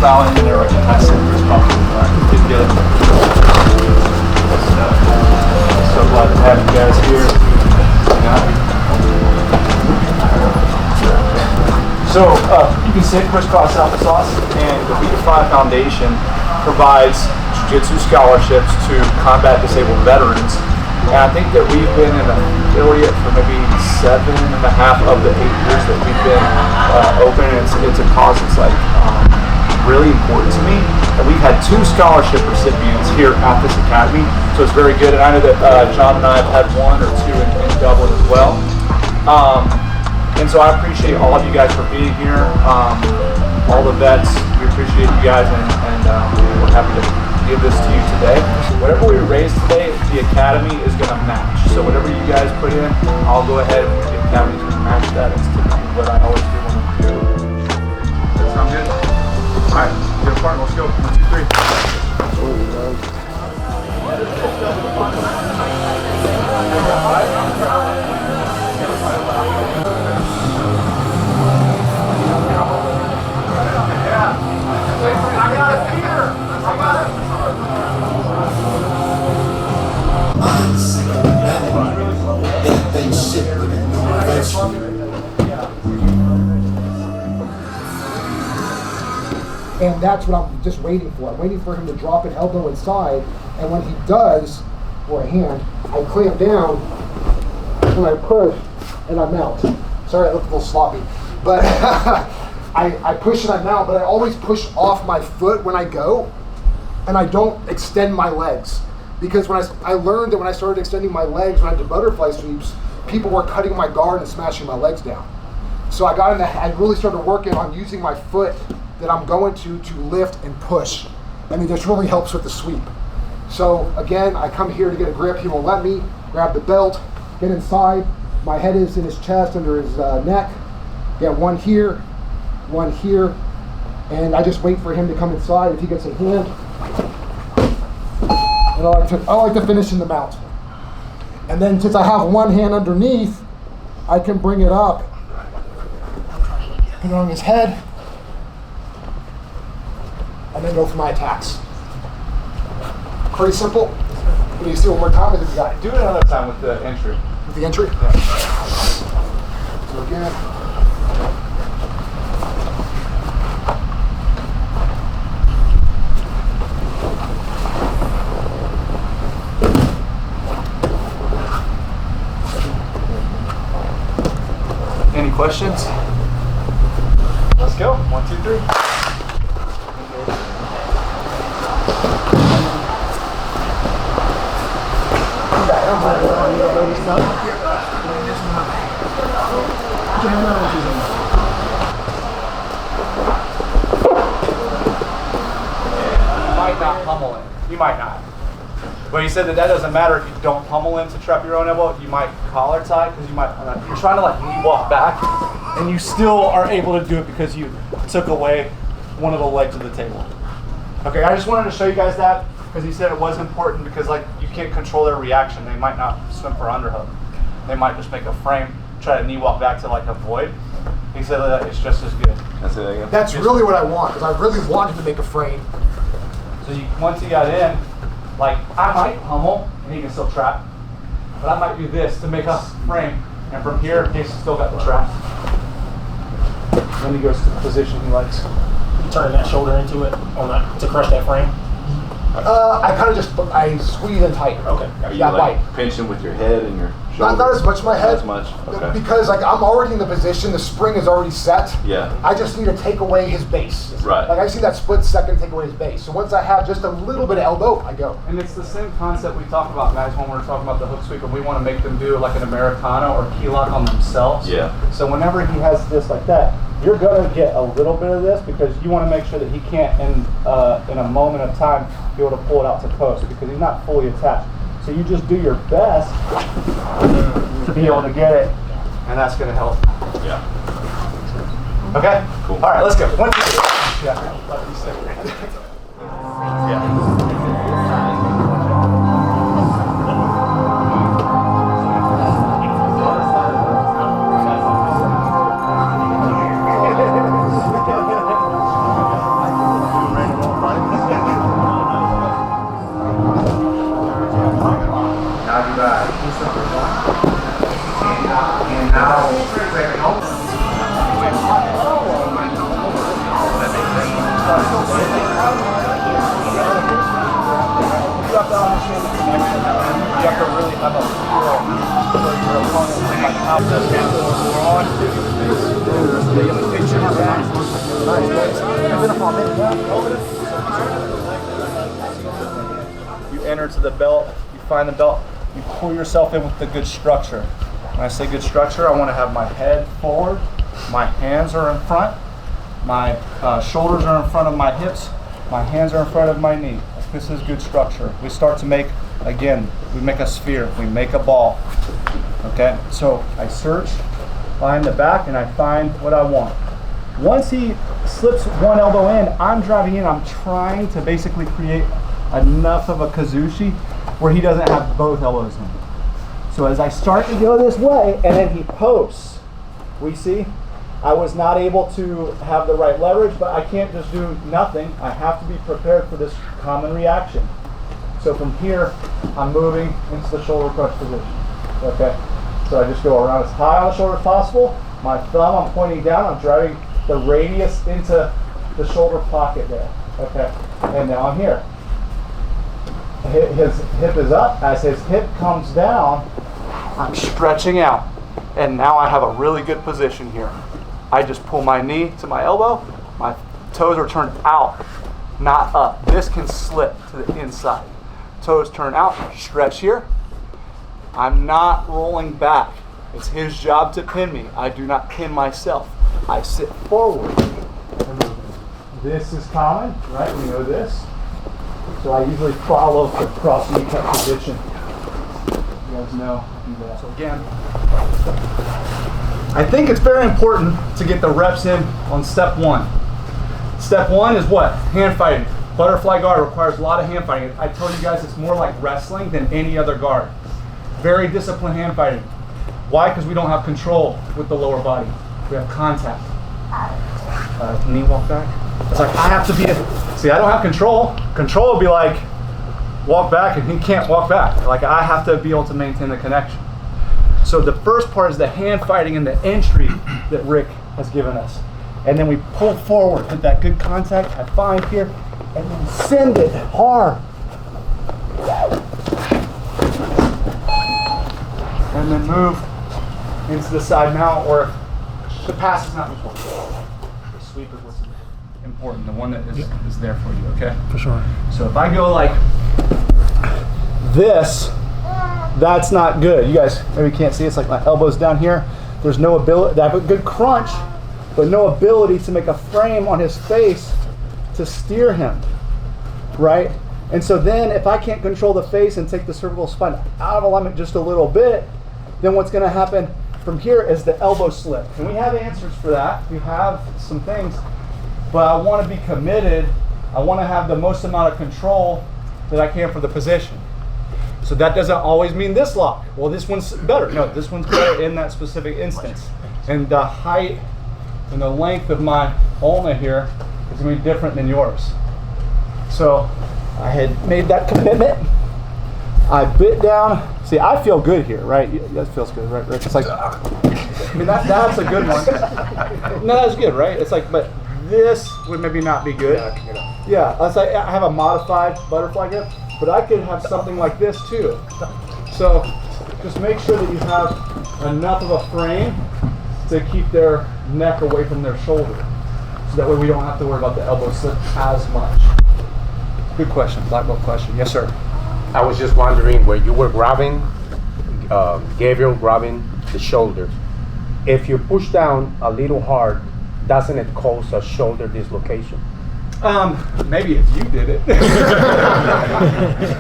Out in there right now. Didn't get it. So glad to have you guys here. So you can sit crisscross applesauce, and the Defy Foundation provides jiu-jitsu scholarships to combat disabled veterans. And I think that we've been an affiliate for maybe 7.5 of the 8 years that we've been open, and it's a cause that's like really important to me. And we've had 2 scholarship recipients here at this academy, so it's very good. And I know that John and I have had 1 or 2 in Dublin as well. And so I appreciate all of you guys for being here. All the vets, we appreciate you guys, and we're happy to give this to you today. Whatever we raise today, the academy is going to match. So whatever you guys put in, I'll go ahead and the academy is going to match that. It's typically what I always do when we do. Does that sound good? All right, get a partner. Let's go. 1, 2, 3. I got it here. I got it. And that's what I'm just waiting for. I'm waiting for him to drop an elbow inside, and when he does, or a hand, I clamp down, and I push, and I mount. Sorry, I look a little sloppy. But I push and I mount, but I always push off my foot when I go, and I don't extend my legs. Because when I learned that when I started extending my legs when I did butterfly sweeps, people were cutting my guard and smashing my legs down. So I really started working on using my foot that I'm going to lift and push. I mean, this really helps with the sweep. So again, I come here to get a grip. He won't let me. Grab the belt, get inside. My head is in his chest, under his neck. Get one here, and I just wait for him to come inside. If he gets a hand, and I like to finish in the mount. And then since I have one hand underneath, I can bring it up, put it on his head, and then go for my attacks. Pretty simple. Can you see one more time? If you got it. Do it another time with the entry. With the entry? Yeah. So again. Any questions? Let's go. 1, 2, 3. Might not pummel him. You might not. But he said that doesn't matter if you don't pummel him to trap your own elbow. You might collar tie because you're trying to like knee walk back, and you still are able to do it because you took away one of the legs of the table. Okay, I just wanted to show you guys that because he said it was important because like you can't control their reaction. They might not swim for underhook. They might just make a frame, try to knee walk back to like avoid. He said that it's just as good. That's really what I want, because I really wanted to make a frame. So once he got in, like I might pummel and he can still trap, but I might do this to make a frame, and from here he's still got the trap. Then he goes to the position he likes. Turn that shoulder into it to crush that frame. I kind of just squeeze and tighten. Okay. Are you like pinching with your head and your shoulder? Not as much my head. Not as much. Okay. Because like I'm already in the position, the spring is already set. Yeah. I just need to take away his base. Right. Like I see that split second take away his base. So once I have just a little bit of elbow, I go. And it's the same concept we talk about, guys, when we're talking about the hook sweep, and we want to make them do like an Americana or key lock on themselves. Yeah. So whenever he has this like that, you're going to get a little bit of this because you want to make sure that he can't, in a moment of time, be able to pull it out to post because he's not fully attached. So you just do your best to be able to get it and that's going to help. Yeah. Okay? Cool. All right, let's go. 1, 2, 3. Yeah. You have to really have a feel for your opponent, like how the we're on. You enter to the belt, you find the belt, you pull yourself in with the good structure. When I say good structure, I want to have my head forward, my hands are in front, my shoulders are in front of my hips, my hands are in front of my knee. This is good structure. We start to make, again, we make a sphere, we make a ball. Okay, so I search behind the back and I find what I want. Once he slips one elbow in, I'm driving in, I'm trying to basically create enough of a kazushi where he doesn't have both elbows in. So as I start to go this way and then he posts, we see, I was not able to have the right leverage, but I can't just do nothing. I have to be prepared for this common reaction. So from here, I'm moving into the shoulder crush position. Okay, so I just go around as high on the shoulder as possible. My thumb, I'm pointing down, I'm driving the radius into the shoulder pocket there. Okay, and now I'm here. His hip is up. As his hip comes down, I'm stretching out. And now I have a really good position here. I just pull my knee to my elbow, my toes are turned out, not up. This can slip to the inside. Toes turn out, stretch here. I'm not rolling back. It's his job to pin me. I do not pin myself. I sit forward. This is common, right? We know this. So I usually follow the cross kneecap position. You guys know I do that. So again, I think it's very important to get the reps in on step 1. Step 1 is what? Hand fighting. Butterfly guard requires a lot of hand fighting. I told you guys it's more like wrestling than any other guard. Very disciplined hand fighting. Why? Because we don't have control with the lower body. We have contact. Knee walk back. It's like I have to be, see, I don't have control. Control would be like, walk back and he can't walk back. Like I have to be able to maintain the connection. So the first part is the hand fighting and the entry that Rick has given us. And then we pull forward, put that good contact, I find here, and then send it hard. And then move into the side mount, or the pass is not important. The sweep is what's important, the one that is there for you, okay? For sure. So if I go like this, that's not good. You guys maybe can't see, it's like my elbow's down here. There's no ability, I have a good crunch, but no ability to make a frame on his face to steer him, right? And so then if I can't control the face and take the cervical spine out of alignment just a little bit, then what's gonna happen from here is the elbow slip. And we have answers for that. We have some things, but I wanna be committed. I wanna have the most amount of control that I can for the position. So that doesn't always mean this lock. Well, this one's better. No, this one's better in that specific instance. And the height and the length of my ulna here is gonna be different than yours. So I had made that commitment. I bit down. See, I feel good here, right? That feels good, right? It's like, I mean, that's a good one. No, that's good, right? It's like, but this would maybe not be good. Yeah, let's say I have a modified butterfly grip, but I could have something like this too. So just make sure that you have enough of a frame to keep their neck away from their shoulder. So that way we don't have to worry about the elbow slip as much. Good question, black belt question. Yes, sir. I was just wondering where you were grabbing, Gabriel grabbing the shoulder. If you push down a little hard, doesn't it cause a shoulder dislocation? Maybe if you did it.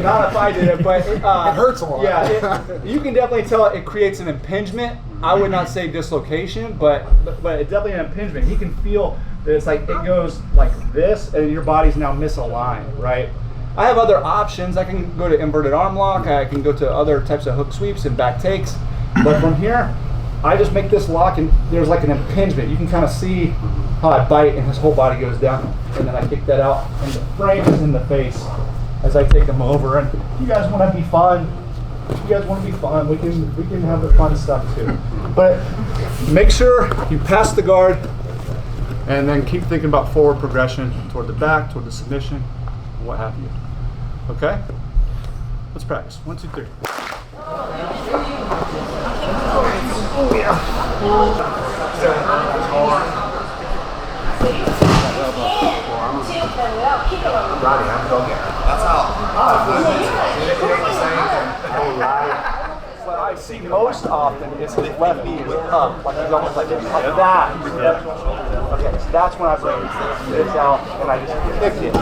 Not if I did it, but it hurts a lot. Yeah, you can definitely tell it creates an impingement I would not say dislocation, but it's definitely an impingement. He can feel that it's like it goes like this, and your body's now misaligned, right? I have other options. I can go to inverted arm lock. I can go to other types of hook sweeps and back takes. But from here, I just make this lock, and there's like an impingement. You can kind of see how I bite, and his whole body goes down, and then I kick that out, and the frame is in the face as I take him over. And if you guys want to be fun, we can have the fun stuff too. But make sure you pass the guard, and then keep thinking about forward progression toward the back, toward the submission, what have you. Okay? Let's practice. 1, 2, 3. Oh yeah. Roddy, I'm going to That's What I see most often is his left knee is up, like he's almost like that. Okay, so that's when I bring this out and I just kick it.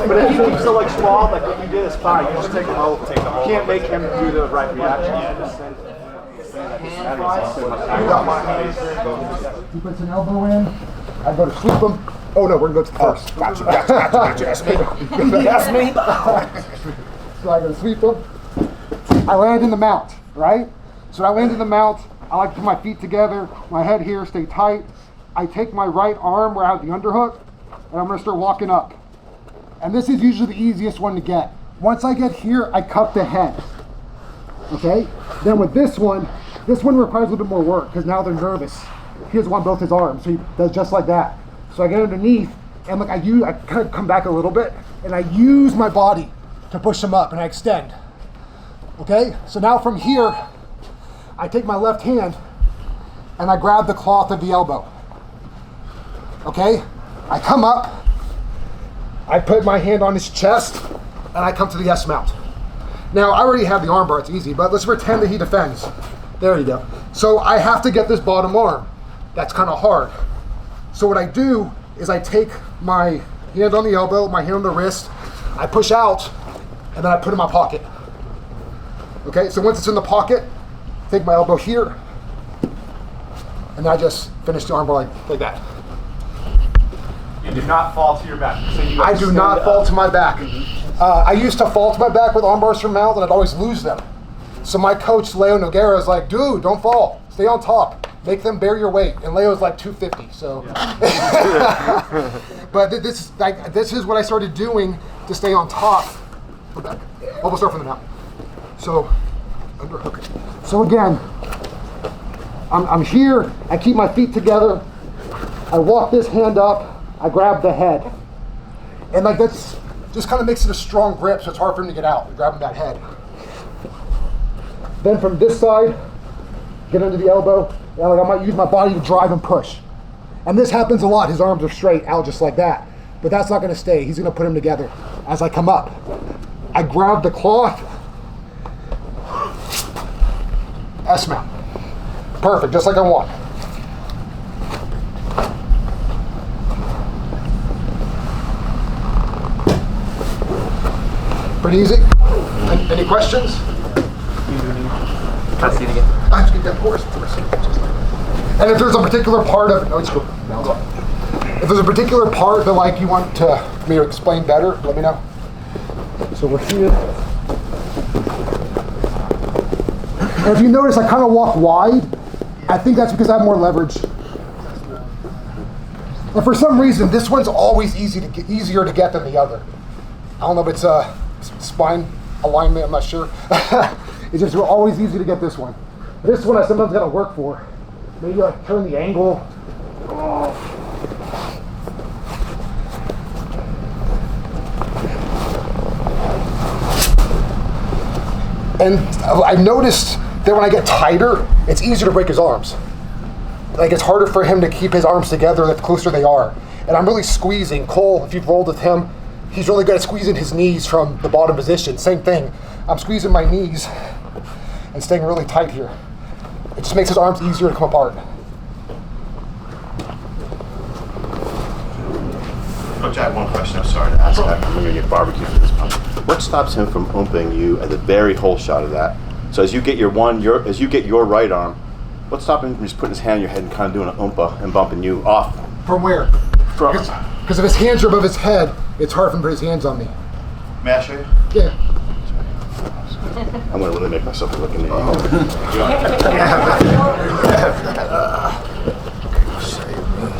But if he keeps the leg sprawled, like what you did is fine. You just take him over. You can't make him do the right reaction. He puts an elbow in. I go to sweep him. Oh no, we're gonna go to the first. Gotcha. That's me. That's me. So I go to sweep him. I land in the mount, right? So I land in the mount. I like to put my feet together, my head here, stay tight. I take my right arm where I have the underhook, and I'm gonna start walking up. And this is usually the easiest one to get. Once I get here, I cup the head. Okay? Then with this one requires a little bit more work because now they're nervous. He doesn't want both his arms, so he does just like that. So I get underneath, and look, I kind of come back a little bit, and I use my body to push him up, and I extend. Okay? So now from here, I take my left hand, and I grab the cloth of the elbow. Okay? I come up, I put my hand on his chest, and I come to the S mount. Now, I already have the armbar, it's easy, but let's pretend that he defends. There you go. So I have to get this bottom arm. That's kind of hard. So what I do is I take my hand on the elbow, my hand on the wrist, I push out, and then I put it in my pocket. Okay, so once it's in the pocket, take my elbow here, and then I just finish the armbar like that. You do not fall to your back. So you I do not fall to my back. I used to fall to my back with armbars from mount, and I'd always lose them. So my coach, Leo Noguera, is like, dude, don't fall. Stay on top. Make them bear your weight. And Leo's like 250, so. Yeah. But this is what I started doing to stay on top. Go back. Oh, we'll start from the mount. So, underhook. So again, I'm here. I keep my feet together. I walk this hand up. I grab the head. And like that's just kind of makes it a strong grip, so it's hard for him to get out. You're grabbing that head. Then from this side, get under the elbow. And like I might use my body to drive and push. And this happens a lot. His arms are straight out just like that. But that's not going to stay. He's going to put them together. As I come up, I grab the cloth. S mount. Perfect, just like I want. Pretty easy. Any questions? Can I see it again? Of course. And if there's a particular part of no, it's cool. If there's a particular part that like you want me to explain better, let me know. So we're here. And if you notice, I kind of walk wide. I think that's because I have more leverage. And for some reason, this one's always easier to get than the other. I don't know if it's spine alignment, I'm not sure. It's just always easy to get this one. This one I sometimes gotta work for. Maybe like turn the angle. Oh. And I noticed that when I get tighter, it's easier to break his arms. Like it's harder for him to keep his arms together the closer they are. And I'm really squeezing. Cole, if you've rolled with him, he's really good at squeezing his knees from the bottom position. Same thing. I'm squeezing my knees and staying really tight here. It just makes his arms easier to come apart. Coach, I have one question. I'm sorry to ask. I'm going to get barbecue for this pump. what stops him from umping you at the very whole shot of that? So as you get your right arm, what's stopping him from just putting his hand on your head and kind of doing an umpa and bumping you off? From where? Because if his hands are above his head, it's hard for him to put his hands on me. May I show you? Yeah. I'm gonna really make myself look in the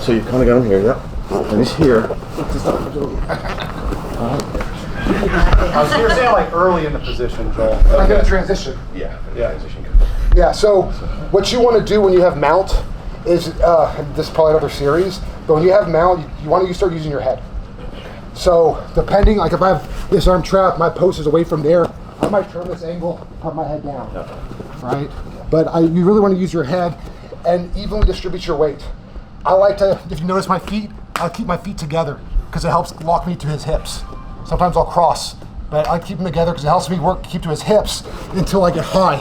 So you kind of got him here, yeah? And he's here. I was here saying like early in the position, Joel. I'm going to transition. Yeah. Yeah, so what you want to do when you have mount is, this is probably another series, but when you have mount, you want to start using your head. So depending, like if I have this arm trapped, my post is away from there, I might turn this angle, put my head down, right? But you really want to use your head and evenly distribute your weight. I like to, if you notice my feet, I'll keep my feet together because it helps lock me to his hips. Sometimes I'll cross, but I keep them together because it helps me keep to his hips until I get high.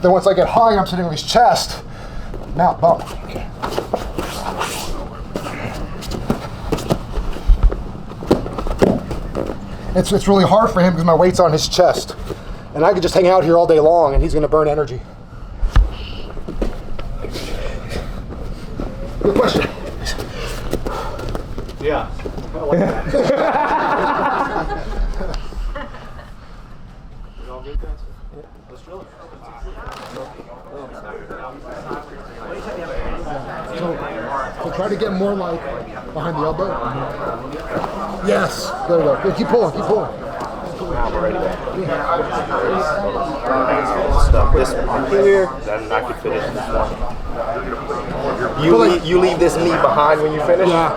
Then once I get high and I'm sitting on his chest, mount, bump. Okay. It's really hard for him because my weight's on his chest. And I could just hang out here all day long and he's going to burn energy. Good question. Yeah. I like that. You all good, guys? Yeah. Let's drill it. So try to get more like behind the elbow. Yes. There we go. Good. Keep pulling. Keep pulling. Stuff this one here, then I can finish this one. You leave this knee behind when you finish? Yeah.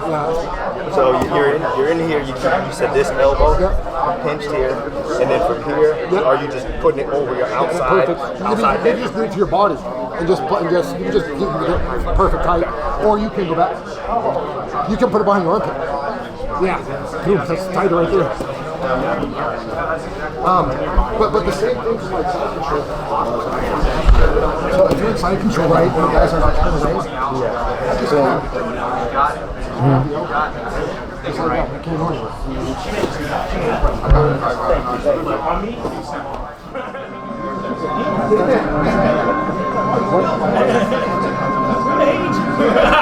So you're in here, you said this elbow, pinched here, and then from here, are you just putting it over your outside? Perfect. You just do it to your body and you can just keep it perfect height. Or you can go back. You can put it behind your armpit. Yeah. Boom, that's tighter right there. But the same thing for like side control. So if you're in side control, right, and you guys are like kind of raised, just like that, I can't hold it.